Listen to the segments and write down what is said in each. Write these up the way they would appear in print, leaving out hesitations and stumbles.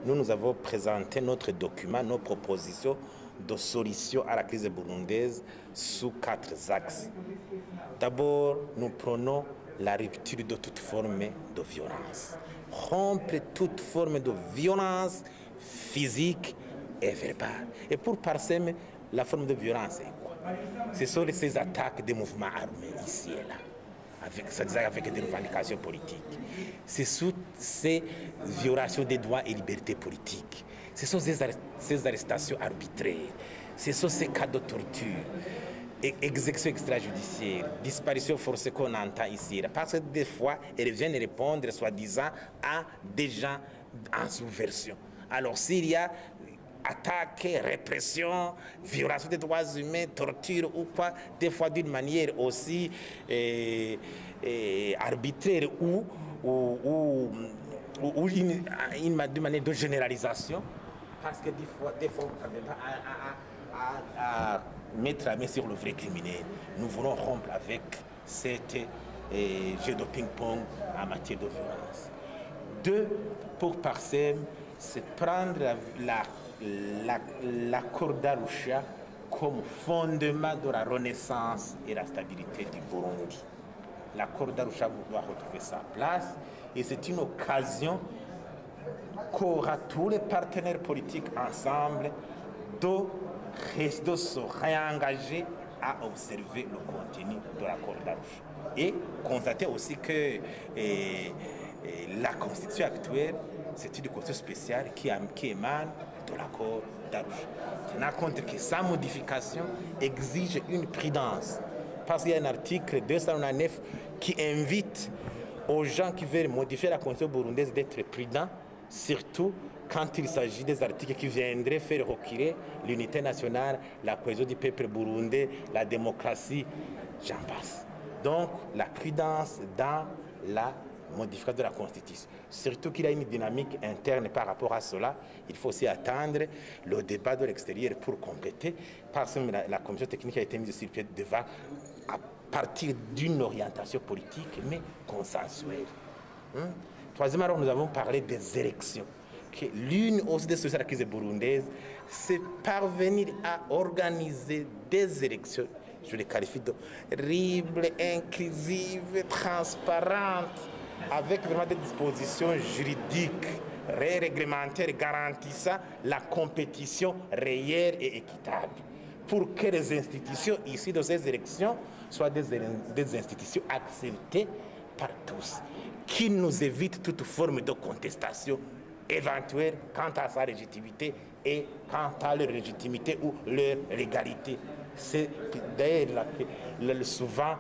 nous avons présenté notre document, nos propositions de solutions à la crise burundaise sous 4 axes. D'abord, nous prenons la rupture de toute forme de violence. Rompre toute forme de violence physique et verbale. Et pour Parsem, la forme de violence est quoi? Ce sont ces attaques des mouvements armés ici et là, avec des revendications politiques. Ce sont ces violations des droits et libertés politiques. Ce sont ces arrestations arbitraires. Ce sont ces cas de torture, exécution extrajudiciaire, disparition forcée qu'on entend ici. Parce que des fois, elles viennent répondre, soi-disant, à des gens en subversion. Alors s'il y a attaque, répression, violation des droits humains, torture ou quoi, des fois d'une manière aussi arbitraire ou d'une manière de généralisation, parce que des fois on n'arrive pas à mettre la main sur le vrai criminel. Nous voulons rompre avec cet jeu de ping-pong en matière de violence. 2, pour Parsem, c'est prendre l'accord d'Arusha comme fondement de la renaissance et la stabilité du Burundi. L'accord d'Arusha doit retrouver sa place et c'est une occasion qu'aura tous les partenaires politiques ensemble de se réengager à observer le contenu de l'accord d'Arusha. Et constater aussi que la constitution actuelle, c'est une constitution spéciale qui émane de l'accord d'Arusha. Tenant compte que sa modification exige une prudence. Parce qu'il y a un article 209 qui invite aux gens qui veulent modifier la constitution burundaise d'être prudents, surtout quand il s'agit des articles qui viendraient faire reculer l'unité nationale, la cohésion du peuple burundais, la démocratie, j'en passe. Donc la prudence dans la modification de la Constitution. Surtout qu'il y a une dynamique interne par rapport à cela. Il faut aussi attendre le débat de l'extérieur pour compléter, parce que la commission technique a été mise sur pied devant à partir d'une orientation politique, mais consensuelle. Troisièmement, alors, nous avons parlé des élections. L'une aussi des sociétés de la crise burundaise, c'est parvenir à organiser des élections, je les qualifie de libres, inclusives, transparentes, avec vraiment des dispositions juridiques, réglementaires garantissant la compétition réelle et équitable, pour que les institutions ici de ces élections soient des institutions acceptées par tous, qui nous évitent toute forme de contestation éventuelle quant à sa légitimité et quant à leur légitimité ou leur légalité. C'est d'ailleurs souvent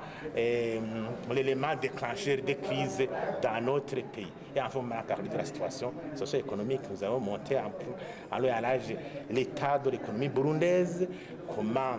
l'élément déclencheur des crises dans notre pays. Et enfin, on a parlé de la situation socio-économique. Nous avons monté à l'âge l'état de l'économie burundaise, comment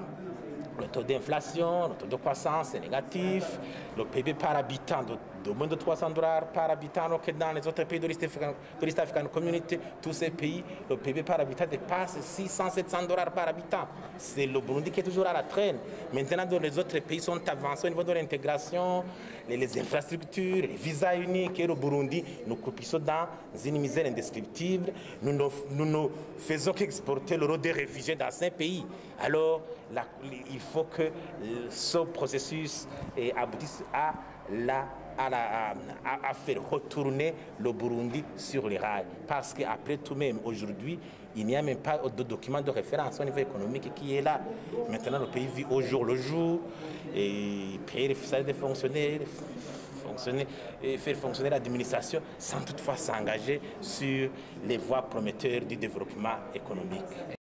le taux d'inflation, le taux de croissance est négatif, le PIB par habitant de moins de $300 par habitant, alors que dans les autres pays de l'East African Community, tous ces pays, le PIB par habitant dépasse $600-700 par habitant. C'est le Burundi qui est toujours à la traîne. Maintenant, les autres pays sont avancés au niveau de l'intégration, les infrastructures, les visas uniques, et le Burundi, nous croupissons dans une misère indescriptible. Nous ne faisons qu'exporter le lot des réfugiés dans ces pays. Alors, il faut que ce processus aboutisse à faire retourner le Burundi sur les rails. Parce qu'après tout même, aujourd'hui, il n'y a même pas de document de référence au niveau économique qui est là. Maintenant, le pays vit au jour le jour, et payer les salaires des fonctionnaires, et faire fonctionner l'administration sans toutefois s'engager sur les voies prometteurs du développement économique.